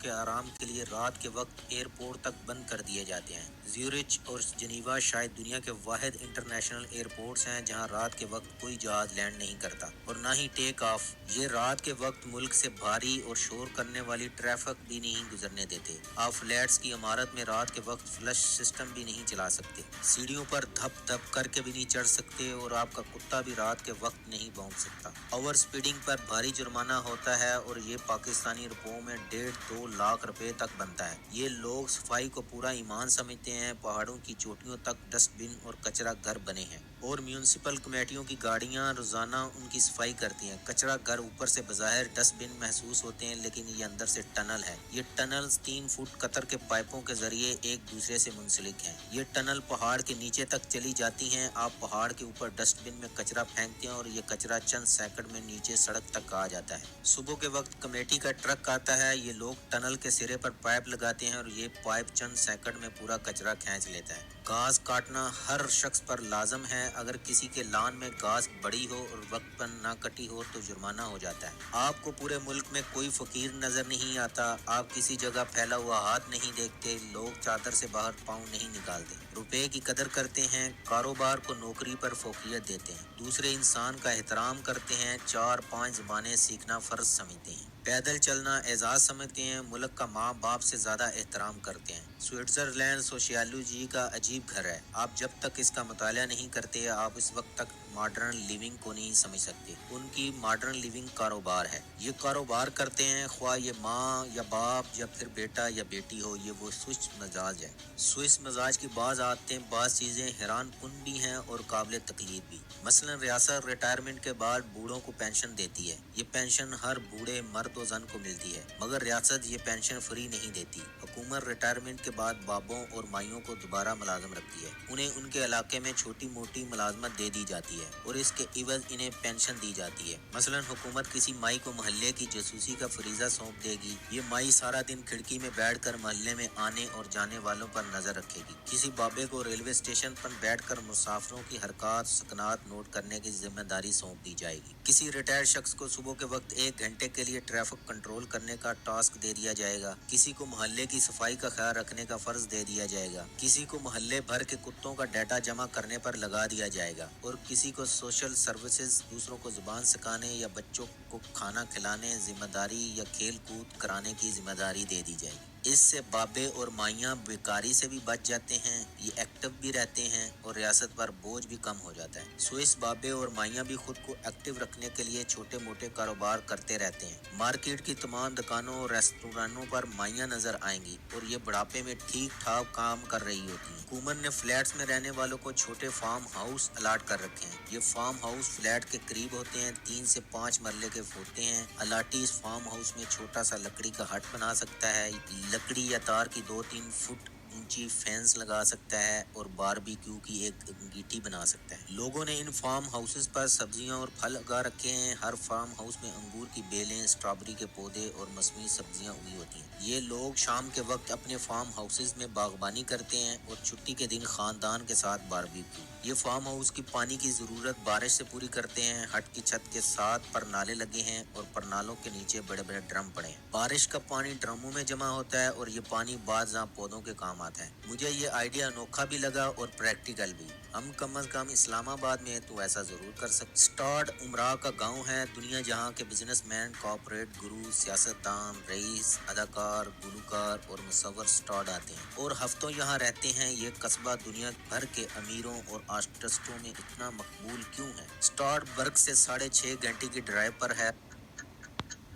کے آرام کے لیے رات کے وقت ایئرپورٹ تک بند کر دیے جاتے ہیں۔ زیورچ اور جنیوا شاید دنیا کے واحد انٹرنیشنل ایئرپورٹس ہیں جہاں رات کے وقت کوئی جہاز لینڈ نہیں کرتا اور نہ ہی ٹیک آف۔ یہ رات کے وقت ملک سے بھاری اور شور کرنے والی ٹریفک بھی نہیں گزرنے دیتے۔ آپ فلیٹس کی عمارت میں رات کے وقت فلش سسٹم بھی نہیں چلا سکتے، سیڑھیوں پر دھپ دھپ کر کے بھی نہیں چڑھ سکتے اور آپ کا کتا بھی رات کے وقت نہیں بھونک سکتا۔ اوور سپیڈنگ پر بھاری جرمانہ ہوتا ہے اور یہ پاکستانی روپوں میں 1.5-2 لاکھ روپے تک بنتا ہے۔ یہ لوگ صفائی کو پورا ایمان سمجھتے ہیں۔ پہاڑوں کی چوٹیوں تک ڈسٹ بن اور کچرا گھر بنے ہیں اور میونسپل کمیٹیوں کی گاڑیاں روزانہ ان کی صفائی کرتی ہیں۔ کچرا گھر اوپر سے بظاہر ڈسٹ بن محسوس ہوتے ہیں لیکن یہ اندر سے ٹنل ہے۔ یہ ٹنلز 3 فٹ قطر کے پائپوں کے ذریعے ایک دوسرے سے منسلک ہیں۔ یہ ٹنل پہاڑ کے نیچے تک چلی جاتی ہیں۔ آپ پہاڑ کے اوپر ڈسٹ بن میں کچرا پھینکتے ہیں اور یہ کچرا چند سیکنڈ میں نیچے سڑک تک آ جاتا ہے۔ صبح کے وقت کمیٹی کا ٹرک آتا ہے۔ یہ لوگ ٹنل کے سرے پر پائپ لگاتے ہیں اور یہ پائپ چند سیکنڈ میں پورا کچرا کھینچ لیتا ہے۔ گھاس کاٹنا ہر شخص پر لازم ہے۔ اگر کسی کے لان میں گھاس بڑی ہو اور وقت پر نہ کٹی ہو تو جرمانہ ہو جاتا ہے۔ آپ کو پورے ملک میں کوئی فقیر نظر نہیں آتا۔ آپ کسی جگہ پھیلا ہوا ہاتھ نہیں دیکھتے۔ لوگ چادر سے باہر پاؤں نہیں نکالتے۔ روپے کی قدر کرتے ہیں۔ کاروبار کو نوکری پر فوقیت دیتے ہیں۔ دوسرے انسان کا احترام کرتے ہیں۔ 4-5 زبانیں سیکھنا فرض سمجھتے ہیں۔ پیدل چلنا اعزاز سمجھتے ہیں۔ ملک کا ماں باپ سے زیادہ احترام کرتے ہیں۔ سوئٹزرلینڈ سوشیالوجی کا عجیب گھر ہے۔ آپ جب تک اس کا مطالعہ نہیں کرتے آپ اس وقت تک ماڈرن لیونگ کو نہیں سمجھ سکتے۔ ان کی ماڈرن لیونگ کاروبار ہے۔ یہ کاروبار کرتے ہیں خواہ یہ ماں یا باپ یا پھر بیٹا یا بیٹی ہو۔ یہ وہ سوئس مزاج ہے۔ سوئس مزاج کی بعض عادتیں بعض چیزیں حیران کن بھی ہیں اور قابل تقلید بھی۔ مثلا ریاست ریٹائرمنٹ کے بعد بوڑھوں کو پینشن دیتی ہے۔ یہ پینشن ہر بوڑھے مرد و زن کو ملتی ہے مگر ریاست یہ پینشن فری نہیں دیتی۔ حکومت ریٹائرمنٹ کے بعد بابوں اور مائیوں کو دوبارہ ملازم رکھتی ہے۔ انہیں ان کے علاقے میں چھوٹی موٹی ملازمت دے دی جاتی ہے اور اس کے عوض انہیں پینشن دی جاتی ہے۔ مثلا حکومت کسی مائی کو محلے کی جاسوسی کا فریضہ سونپ دے گی۔ یہ مائی سارا دن کھڑکی میں بیٹھ کر محلے میں آنے اور جانے والوں پر نظر رکھے گی۔ کسی بابے کو ریلوے اسٹیشن پر بیٹھ کر مسافروں کی حرکات سکنات نوٹ کرنے کی ذمہ داری سونپ دی جائے گی۔ کسی ریٹائرڈ شخص کو صبح کے وقت 1 گھنٹے کے لیے ٹریفک کنٹرول کرنے کا ٹاسک دے دیا جائے گا۔ کسی کو محلے کی صفائی کا خیال رکھنے کا فرض دے دیا جائے گا۔ کسی کو محلے بھر کے کتوں کا ڈیٹا جمع کرنے پر لگا دیا جائے گا اور کسی کو سوشل سروسز، دوسروں کو زبان سکھانے یا بچوں کو کھانا کھلانے ذمہ داری یا کھیل کود کرانے کی ذمہ داری دے دی جائے گی۔ اس سے بابے اور مائیاں بیکاری سے بھی بچ جاتے ہیں۔ یہ ایکٹیو بھی رہتے ہیں اور ریاست پر بوجھ بھی کم ہو جاتا ہے۔ سوئس بابے اور مائیاں بھی خود کو ایکٹیو رکھنے کے لیے چھوٹے موٹے کاروبار کرتے رہتے ہیں۔ مارکیٹ کی تمام دکانوں اور ریستورانوں پر مائیاں نظر آئیں گی اور یہ بڑھاپے میں ٹھیک ٹھاک کام کر رہی ہوتی ہیں۔ حکومت نے فلیٹس میں رہنے والوں کو چھوٹے فارم ہاؤس الاٹ کر رکھے ہیں۔ یہ فارم ہاؤس فلیٹ کے قریب ہوتے ہیں، 3 سے 5 مرلے کے ہوتے ہیں۔ الاٹی اس فارم ہاؤس میں چھوٹا سا لکڑی کا ہٹ بنا سکتا ہے، لکڑی یا تار کی 2-3 فٹ اونچی فینس لگا سکتا ہے اور باربیکیو کی ایک انگیٹھی بنا سکتا ہے۔ لوگوں نے ان فارم ہاؤسز پر سبزیاں اور پھل اگا رکھے ہیں۔ ہر فارم ہاؤس میں انگور کی بیلیں، اسٹرابیری کے پودے اور موسمی سبزیاں اگی ہوتی ہیں۔ یہ لوگ شام کے وقت اپنے فارم ہاؤسز میں باغبانی کرتے ہیں اور چھٹی کے دن خاندان کے ساتھ باربیکیو۔ یہ فارم ہاؤس کی پانی کی ضرورت بارش سے پوری کرتے ہیں۔ ہٹ کی چھت کے ساتھ پرنالے لگے ہیں اور پرنالوں کے نیچے بڑے بڑے ڈرم پڑے ہیں۔ بارش کا پانی ڈرموں میں جمع ہوتا ہے اور یہ پانی بعض پودوں کے کام آتا ہے۔ مجھے یہ آئیڈیا انوکھا بھی لگا اور پریکٹیکل بھی۔ ہم کم از کم اسلام آباد میں تو ایسا ضرور کر سکتے۔ اسٹارڈ عمرہ کا گاؤں ہے۔ دنیا جہاں کے بزنس مین، کارپوریٹ گرو، سیاستدان، رئیس، اداکار، گلوکار اور مصور اسٹارڈ آتے ہیں اور ہفتوں یہاں رہتے ہیں۔ یہ قصبہ دنیا بھر کے امیروں اور آرٹسٹوں میں اتنا مقبول کیوں ہے؟ اسٹارڈ برگ سے 6.5 گھنٹے کی ڈرائیو پر ہے۔